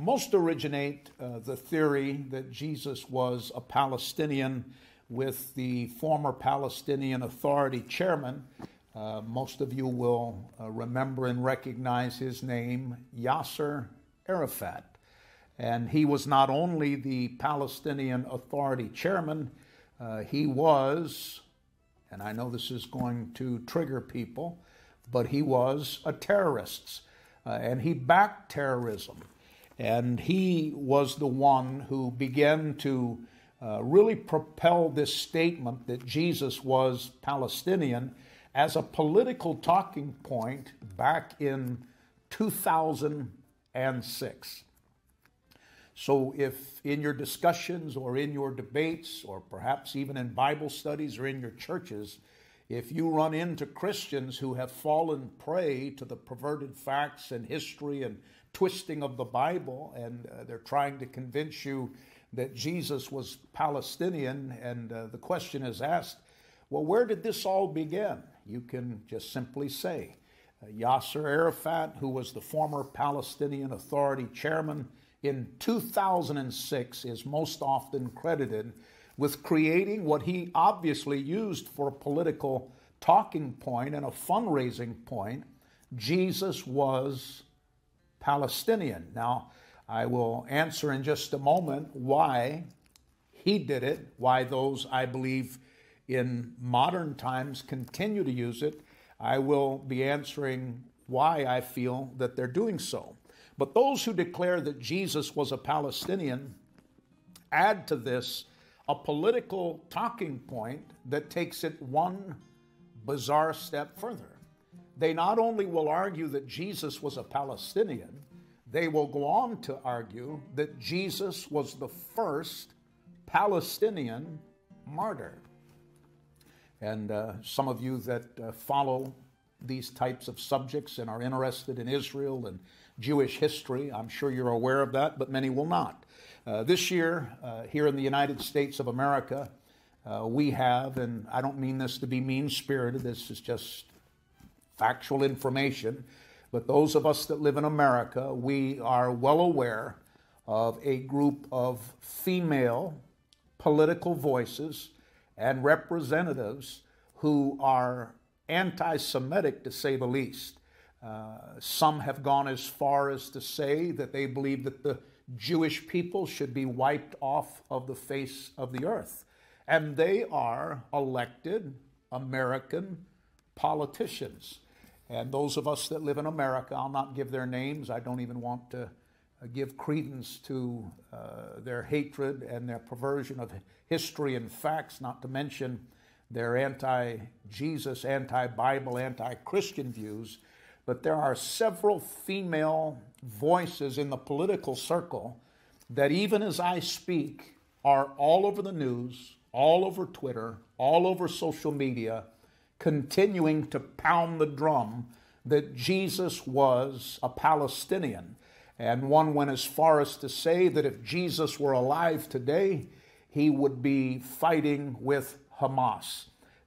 Most originate the theory that Jesus was a Palestinian with the former Palestinian Authority chairman. Most of you will remember and recognize his name, Yasser Arafat. And he was not only the Palestinian Authority chairman, he was, and I know this is going to trigger people, but he was a terrorist, and he backed terrorism. And he was the one who began to really propel this statement that Jesus was Palestinian as a political talking point back in 2006. So if in your discussions or in your debates or perhaps even in Bible studies or in your churches, if you run into Christians who have fallen prey to the perverted facts and history and twisting of the Bible, and they're trying to convince you that Jesus was Palestinian, and the question is asked, well, where did this all begin? You can just simply say, Yasser Arafat, who was the former Palestinian Authority chairman in 2006, is most often credited with creating what he obviously used for a political talking point and a fundraising point. Jesus was Palestinian. Now, I will answer in just a moment why he did it, why those, I believe, in modern times continue to use it. I will be answering why I feel that they're doing so. But those who declare that Jesus was a Palestinian add to this a political talking point that takes it one bizarre step further. They not only will argue that Jesus was a Palestinian, they will go on to argue that Jesus was the first Palestinian martyr. And some of you that follow these types of subjects and are interested in Israel and Jewish history, I'm sure you're aware of that, but many will not. This year, here in the United States of America, we have, and I don't mean this to be mean-spirited, this is just factual information, but those of us that live in America, we are well aware of a group of female political voices and representatives who are anti-Semitic, to say the least. Some have gone as far as to say that they believe that the Jewish people should be wiped off of the face of the earth. And they are elected American politicians. And those of us that live in America, I'll not give their names. I don't even want to give credence to their hatred and their perversion of history and facts, not to mention their anti-Jesus, anti-Bible, anti-Christian views. But there are several female voices in the political circle that even as I speak are all over the news, all over Twitter, all over social media, continuing to pound the drum that Jesus was a Palestinian. And one went as far as to say that if Jesus were alive today, he would be fighting with Hamas.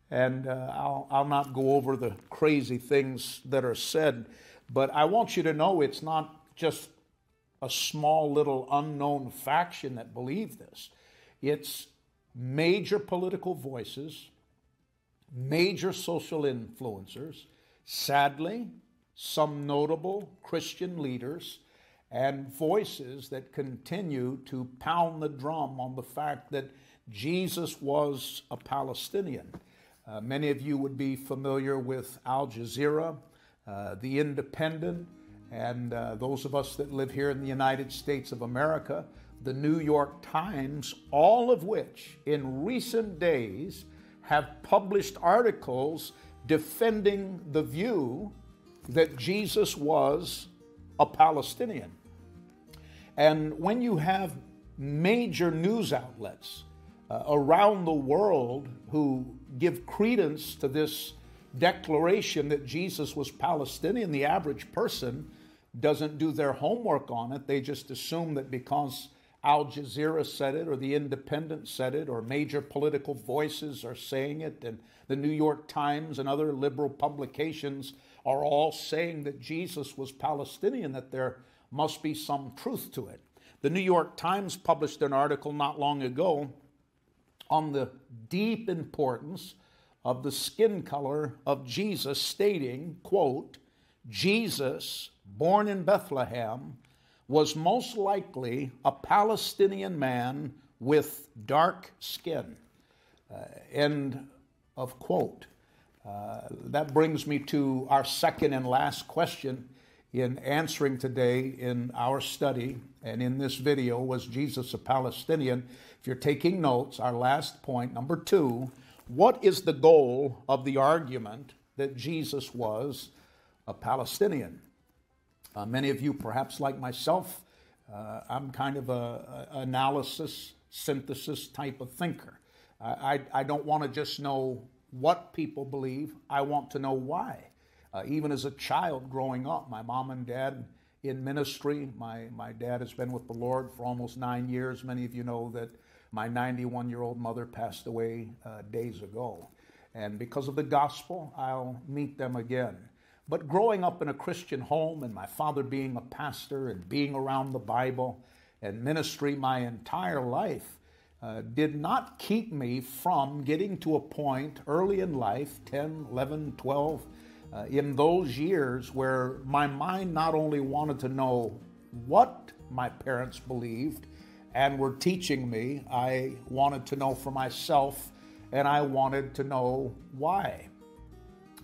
And I'll not go over the crazy things that are said, but I want you to know it's not just a small little unknown faction that believe this. It's major political voices, major social influencers, sadly, some notable Christian leaders, and voices that continue to pound the drum on the fact that Jesus was a Palestinian. Many of you would be familiar with Al Jazeera, The Independent, and those of us that live here in the United States of America, the New York Times, all of which in recent days have published articles defending the view that Jesus was a Palestinian. And when you have major news outlets around the world who give credence to this declaration that Jesus was Palestinian, the average person doesn't do their homework on it. They just assume that because Al Jazeera said it, or The Independent said it, or major political voices are saying it, and the New York Times and other liberal publications are all saying that Jesus was Palestinian, that they're must be some truth to it. The New York Times published an article not long ago on the deep importance of the skin color of Jesus, stating, quote, Jesus, born in Bethlehem, was most likely a Palestinian man with dark skin. End of quote. That brings me to our second and last question in answering today in our study and in this video. Was Jesus a Palestinian? If you're taking notes, our last point, number 2, what is the goal of the argument that Jesus was a Palestinian? Many of you, perhaps like myself, I'm kind of a analysis, synthesis type of thinker. I don't want to just know what people believe. I want to know why. Even as a child growing up, my mom and dad in ministry, my dad has been with the Lord for almost 9 years. Many of you know that my 91-year-old mother passed away days ago. And because of the gospel, I'll meet them again. But growing up in a Christian home and my father being a pastor and being around the Bible and ministry my entire life did not keep me from getting to a point early in life, 10, 11, 12, in those years where my mind not only wanted to know what my parents believed and were teaching me, I wanted to know for myself, and I wanted to know why.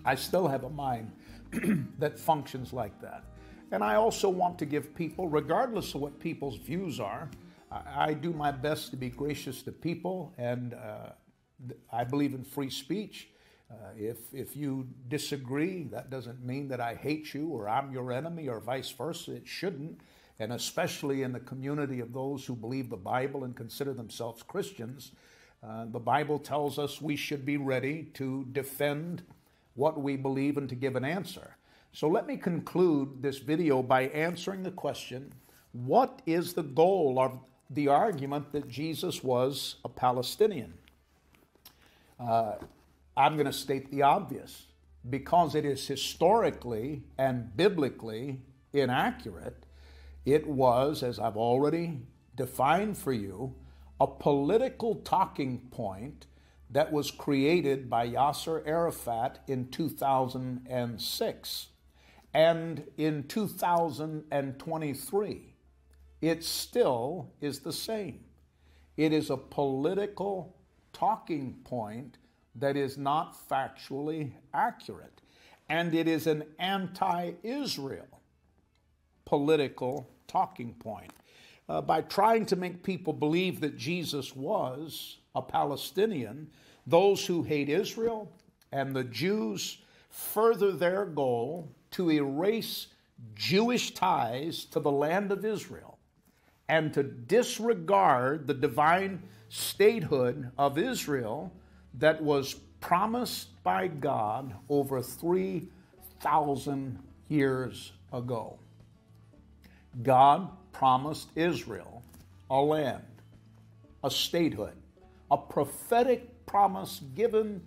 I still have a mind that functions like that. And I also want to give people, regardless of what people's views are, I do my best to be gracious to people, and I believe in free speech. If you disagree, that doesn't mean that I hate you or I'm your enemy or vice versa. It shouldn't. And especially in the community of those who believe the Bible and consider themselves Christians, the Bible tells us we should be ready to defend what we believe and to give an answer. So let me conclude this video by answering the question, what is the goal of the argument that Jesus was a Palestinian? I'm going to state the obvious. Because it is historically and biblically inaccurate, it was, as I've already defined for you, a political talking point that was created by Yasser Arafat in 2006. And in 2023, it still is the same. It is a political talking point that is not factually accurate. And it is an anti-Israel political talking point. By trying to make people believe that Jesus was a Palestinian, those who hate Israel and the Jews further their goal to erase Jewish ties to the land of Israel and to disregard the divine statehood of Israel that was promised by God over 3,000 years ago. God promised Israel a land, a statehood, a prophetic promise given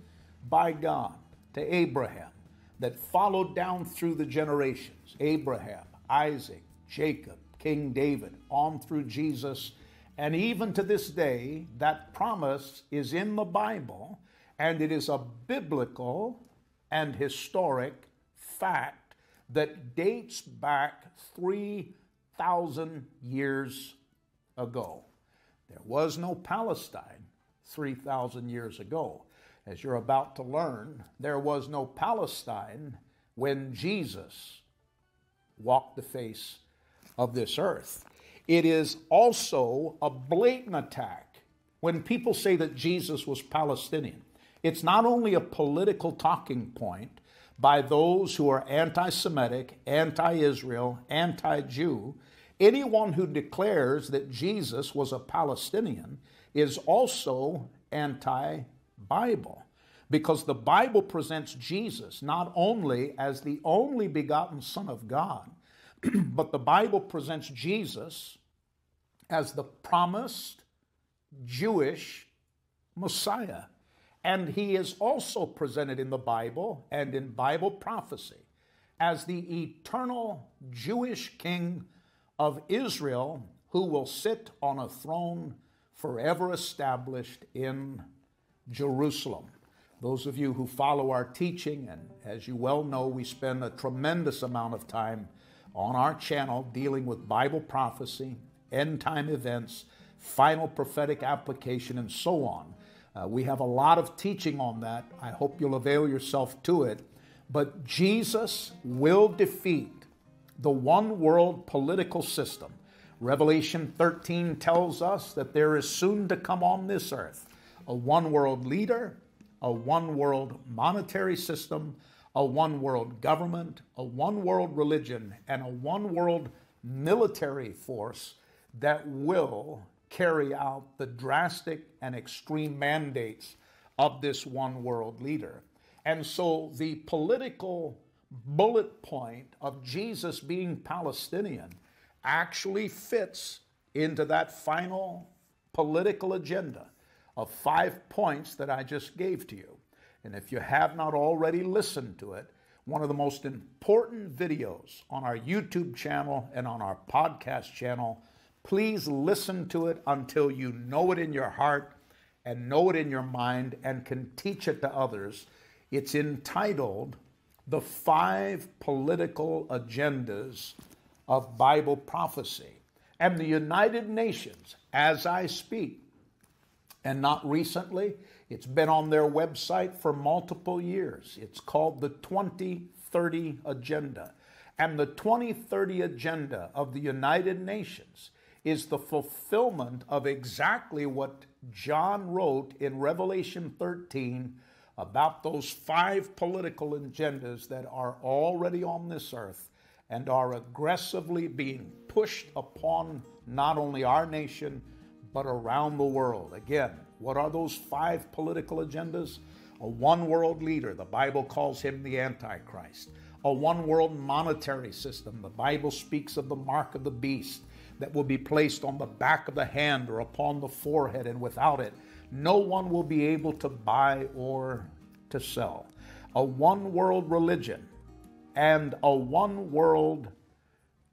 by God to Abraham that followed down through the generations. Abraham, Isaac, Jacob, King David, on through Jesus. And even to this day, that promise is in the Bible, and it is a biblical and historic fact that dates back 3,000 years ago. There was no Palestine 3,000 years ago. As you're about to learn, there was no Palestine when Jesus walked the face of this earth. It is also a blatant attack when people say that Jesus was Palestinian. It's not only a political talking point by those who are anti-Semitic, anti-Israel, anti-Jew. Anyone who declares that Jesus was a Palestinian is also anti-Bible, because the Bible presents Jesus not only as the only begotten Son of God, but the Bible presents Jesus as the promised Jewish Messiah. And he is also presented in the Bible and in Bible prophecy as the eternal Jewish King of Israel, who will sit on a throne forever established in Jerusalem. Those of you who follow our teaching, and as you well know, we spend a tremendous amount of time on our channel dealing with Bible prophecy, end-time events, final prophetic application, and so on. We have a lot of teaching on that. I hope you'll avail yourself to it. But Jesus will defeat the one world political system. Revelation 13 tells us that there is soon to come on this earth a one world leader, a one world monetary system, a one world government, a one world religion, and a one world military force that will carry out the drastic and extreme mandates of this one world leader. And so the political bullet point of Jesus being Palestinian actually fits into that final political agenda of 5 points that I just gave to you. And if you have not already listened to it, one of the most important videos on our YouTube channel and on our podcast channel, please listen to it until you know it in your heart and know it in your mind and can teach it to others. It's entitled The 5 Political Agendas of Bible Prophecy. And the United Nations, as I speak, and not recently, it's been on their website for multiple years. It's called the 2030 Agenda. And the 2030 Agenda of the United Nations is the fulfillment of exactly what John wrote in Revelation 13 about those 5 political agendas that are already on this earth and are aggressively being pushed upon not only our nation, but around the world. Again, what are those 5 political agendas? A one world leader, the Bible calls him the Antichrist. A one world monetary system, the Bible speaks of the mark of the beast that will be placed on the back of the hand or upon the forehead, and without it, no one will be able to buy or to sell. A one world religion and a one world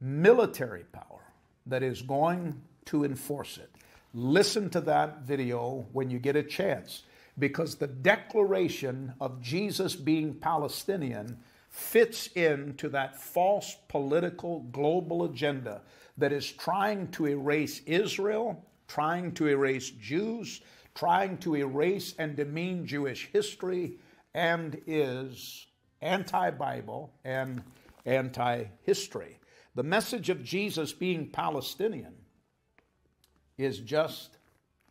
military power that is going to enforce it. Listen to that video when you get a chance, because the declaration of Jesus being Palestinian fits into that false political global agenda that is trying to erase Israel, trying to erase Jews, trying to erase and demean Jewish history, and is anti-Bible and anti-history. The message of Jesus being Palestinian is just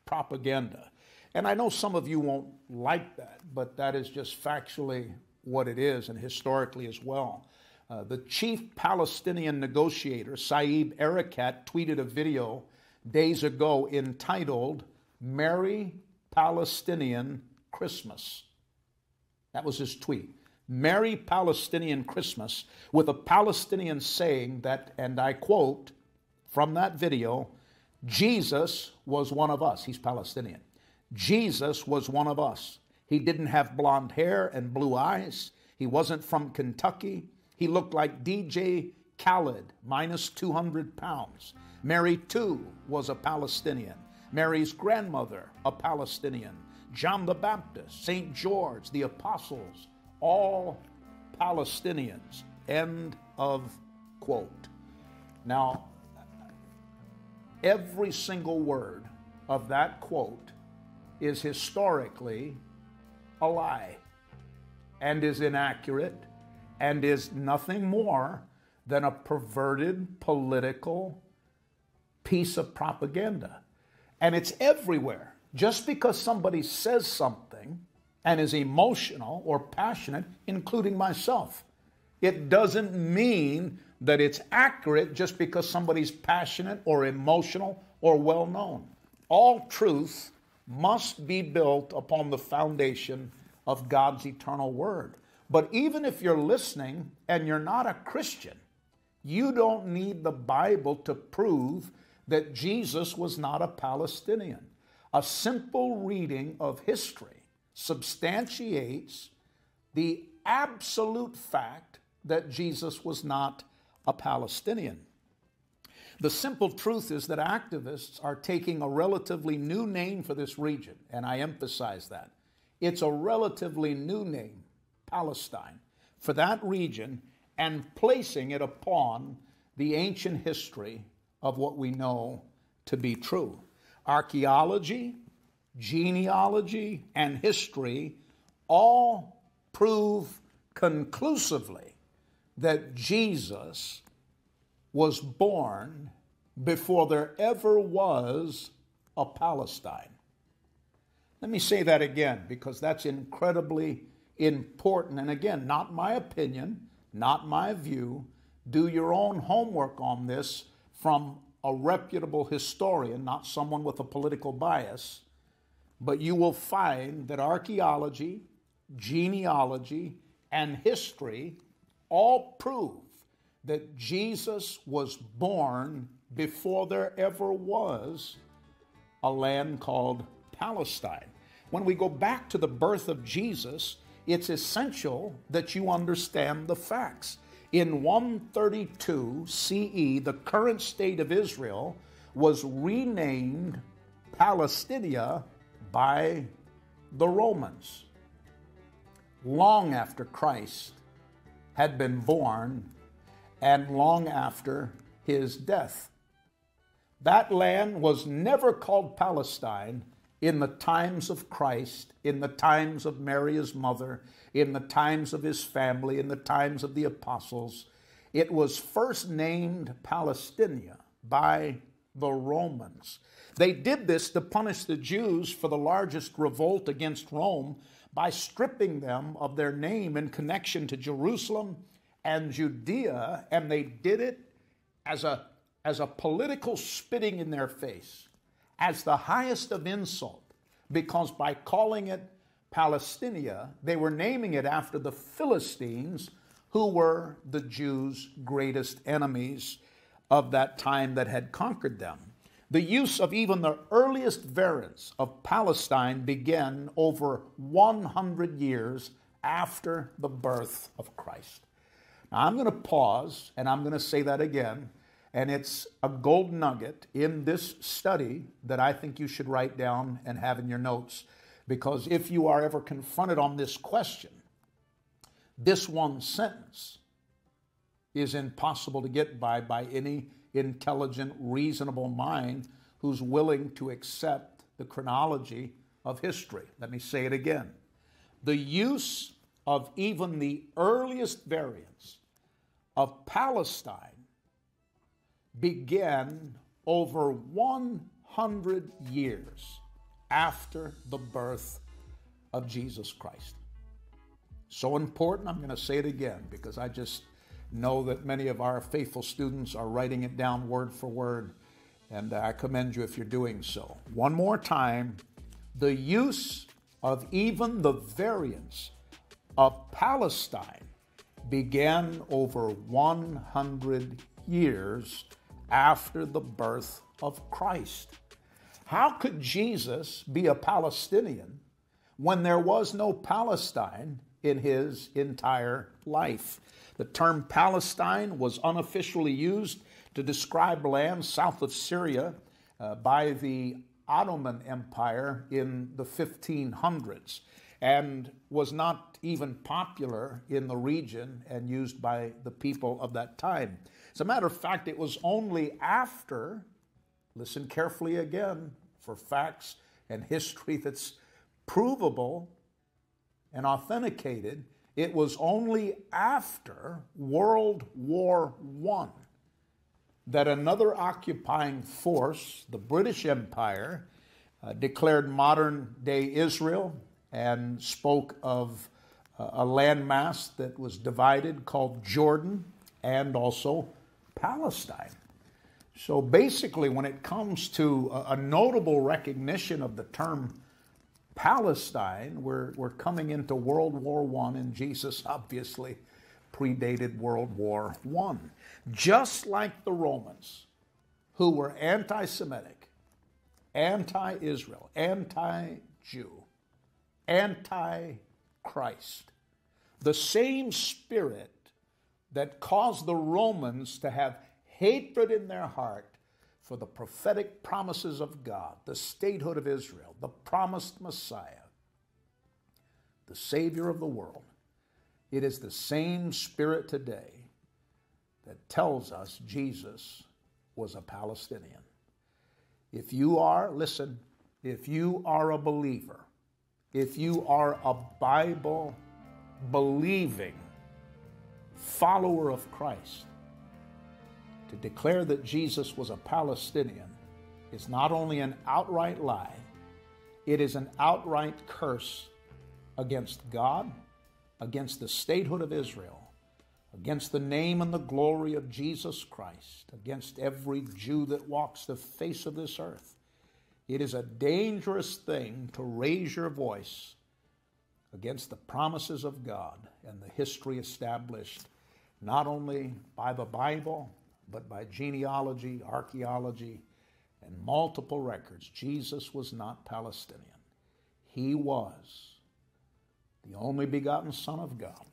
propaganda. And I know some of you won't like that, but that is just factually what it is, and historically as well. The chief Palestinian negotiator, Saeb Erekat, tweeted a video days ago entitled, "Merry Palestinian Christmas." That was his tweet. Merry Palestinian Christmas, with a Palestinian saying that, and I quote from that video, Jesus was one of us. He's Palestinian. Jesus was one of us. He didn't have blonde hair and blue eyes. He wasn't from Kentucky. He looked like DJ Khaled, minus 200 pounds. Mary, too, was a Palestinian. Mary's grandmother, a Palestinian. John the Baptist, St. George, the apostles, all Palestinians. End of quote. Now, every single word of that quote is historically a lie and is inaccurate and is nothing more than a perverted political piece of propaganda. And it's everywhere. Just because somebody says something and is emotional or passionate, including myself, it doesn't mean that it's accurate just because somebody's passionate or emotional or well-known. All truth must be built upon the foundation of God's eternal word. But even if you're listening and you're not a Christian, you don't need the Bible to prove that Jesus was not a Palestinian. A simple reading of history substantiates the absolute fact that Jesus was not a Palestinian. The simple truth is that activists are taking a relatively new name for this region, and I emphasize that. It's a relatively new name, Palestine, for that region, and placing it upon the ancient history of what we know to be true. Archaeology, genealogy, and history all prove conclusively that Jesus was born before there ever was a Palestine. Let me say that again, because that's incredibly important. And again, not my opinion, not my view. Do your own homework on this from a reputable historian, not someone with a political bias. But you will find that archaeology, genealogy, and history all prove that Jesus was born before there ever was a land called Palestine. When we go back to the birth of Jesus, it's essential that you understand the facts. In 132 CE, the current state of Israel was renamed Palestinia by the Romans, long after Christ had been born and long after his death. That land was never called Palestine in the times of Christ, in the times of Mary, his mother, in the times of his family, in the times of the apostles. It was first named Palestinia by the Romans. They did this to punish the Jews for the largest revolt against Rome by stripping them of their name in connection to Jerusalem and Judea, and they did it as a political spitting in their face, as the highest of insult, because by calling it Palestinia, they were naming it after the Philistines, who were the Jews' greatest enemies of that time that had conquered them. The use of even the earliest variants of Palestine began over 100 years after the birth of Christ. Now, I'm going to pause, and I'm going to say that again, and it's a gold nugget in this study that I think you should write down and have in your notes, because if you are ever confronted on this question, this one sentence is impossible to get by any intelligent, reasonable mind who's willing to accept the chronology of history. Let me say it again. The use of even the earliest variants of Palestine began over 100 years after the birth of Jesus Christ. So important, I'm going to say it again, because I just know that many of our faithful students are writing it down word for word, and I commend you if you're doing so. One more time, the use of even the variants of Palestine began over 100 years after the birth of Christ. How could Jesus be a Palestinian when there was no Palestine in his entire life? The term Palestine was unofficially used to describe land south of Syria by the Ottoman Empire in the 1500s, and was not even popular in the region and used by the people of that time. As a matter of fact, it was only after, listen carefully again for facts and history that's provable and authenticated, it was only after World War I that another occupying force, the British Empire, declared modern-day Israel and spoke of a landmass that was divided called Jordan and also Palestine. So basically, when it comes to a notable recognition of the term Palestine, we're coming into World War I, and Jesus obviously predated World War I. Just like the Romans, who were anti-Semitic, anti-Israel, anti-Jew, anti-Christ, the same spirit that caused the Romans to have hatred in their heart for the prophetic promises of God, the statehood of Israel, the promised Messiah, the Savior of the world. It is the same Spirit today that tells us Jesus was a Palestinian. If you are, listen, if you are a believer, if you are a Bible-believing follower of Christ, to declare that Jesus was a Palestinian is not only an outright lie, it is an outright curse against God, against the statehood of Israel, against the name and the glory of Jesus Christ, against every Jew that walks the face of this earth. It is a dangerous thing to raise your voice against the promises of God and the history established not only by the Bible, but by genealogy, archaeology, and multiple records. Jesus was not Palestinian. He was the only begotten Son of God,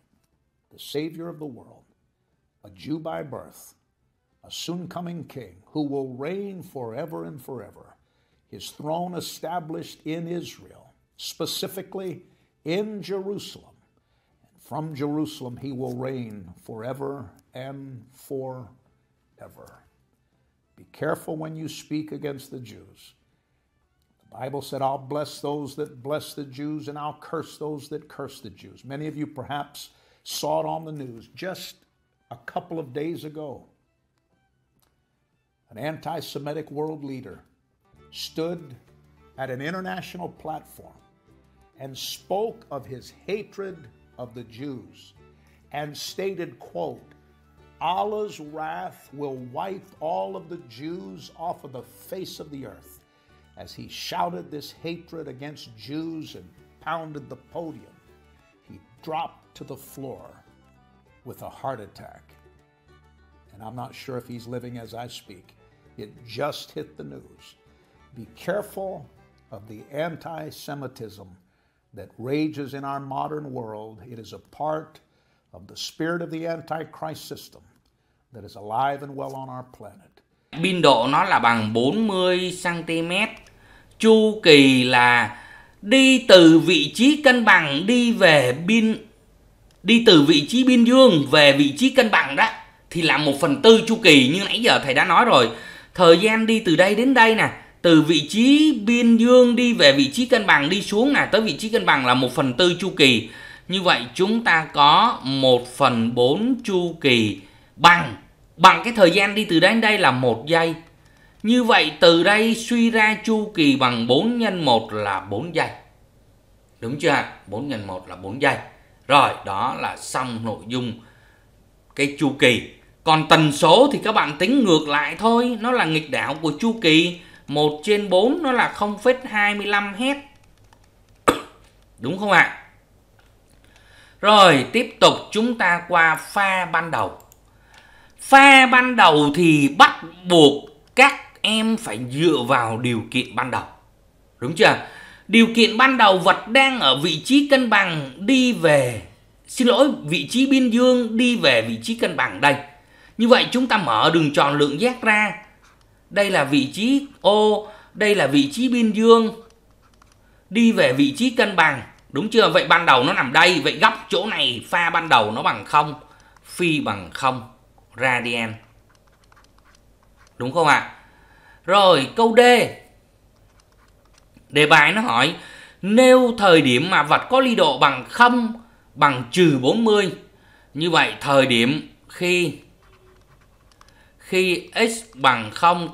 the Savior of the world, a Jew by birth, a soon-coming King who will reign forever and forever, his throne established in Israel, specifically in Jerusalem. And from Jerusalem he will reign forever and forever. Be careful when you speak against the Jews. The Bible said, I'll bless those that bless the Jews, and I'll curse those that curse the Jews. Many of you perhaps saw it on the news just a couple of days ago. An anti-Semitic world leader stood at an international platform and spoke of his hatred of the Jews and stated, quote, Allah's wrath will wipe all of the Jews off of the face of the earth. As he shouted this hatred against Jews and pounded the podium, he dropped to the floor with a heart attack. And I'm not sure if he's living as I speak. It just hit the news. Be careful of the anti-Semitism that rages in our modern world. It is a part of the spirit of the Antichrist system that is alive and well on our planet. Biên độ nó là bằng 40 cm. Chu kỳ là đi từ vị trí cân bằng đi từ vị trí biên dương về vị trí cân bằng đó thì là 1/4 chu kỳ, như nãy giờ thầy đã nói rồi. Thời gian đi từ đây đến đây nè, từ vị trí biên dương đi về vị trí cân bằng đi xuống nè, tới vị trí cân bằng là 1/4 chu kỳ. Như vậy chúng ta có 1/4 chu kỳ bằng cái thời gian đi từ đây đến đây là 1 giây. Như vậy từ đây suy ra chu kỳ bằng 4 x 1 là 4 giây. Đúng chưa? 4 x 1 là 4 giây. Rồi, đó là xong nội dung cái chu kỳ. Còn tần số thì các bạn tính ngược lại thôi. Nó là nghịch đảo của chu kỳ. 1/4 nó là 0,25 Hz. Đúng không ạ? Rồi, tiếp tục chúng ta qua pha ban đầu. Pha ban đầu thì bắt buộc các em phải dựa vào điều kiện ban đầu. Đúng chưa? Điều kiện ban đầu vật đang ở vị trí cân bằng đi về, vị trí biên dương đi về vị trí cân bằng đây. Như vậy chúng ta mở đường tròn lượng giác ra. Đây là vị trí O, đây là vị trí biên dương đi về vị trí cân bằng. Đúng chưa? Vậy ban đầu nó nằm đây. Vậy góc chỗ này pha ban đầu nó bằng 0, phi bằng 0 radian. Đúng không ạ? Rồi câu D. Đề bài nó hỏi nêu thời điểm mà vật có ly độ bằng 0 bằng -40. Như vậy thời điểm khi x bằng 0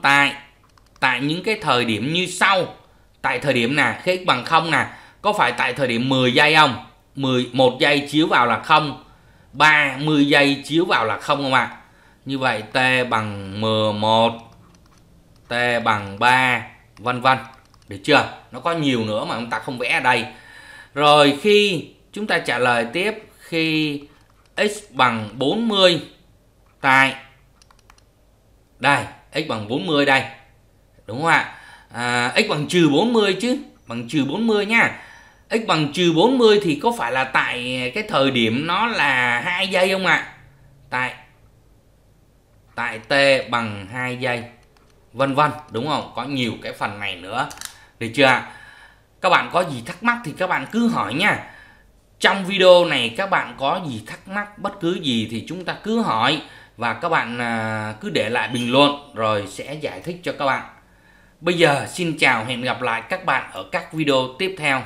tại những cái thời điểm như sau. Tại thời điểm nè, khi x bằng 0 nè, có phải tại thời điểm 10 giây không? 11 giây chiếu vào là 0, 30 giây chiếu vào là 0 không ạ? Như vậy t bằng 11, t bằng 3, vân vân. Được chưa? Nó có nhiều nữa mà chúng ta không vẽ ở đây. Rồi khi chúng ta trả lời tiếp, khi x bằng 40 tại đây, x bằng 40 đây. Đúng không ạ? X bằng -40 chứ, bằng -40 nha. X bằng -40 thì có phải là tại cái thời điểm nó là 2 giây không ạ? Tại t bằng 2 giây. vân vân, đúng không? Có nhiều cái phần này nữa, được chưa ạ? Các bạn có gì thắc mắc thì các bạn cứ hỏi nha. Trong video này các bạn có gì thắc mắc bất cứ gì thì chúng ta cứ hỏi, và các bạn cứ để lại bình luận rồi sẽ giải thích cho các bạn. Bây giờ xin chào, hẹn gặp lại các bạn ở các video tiếp theo.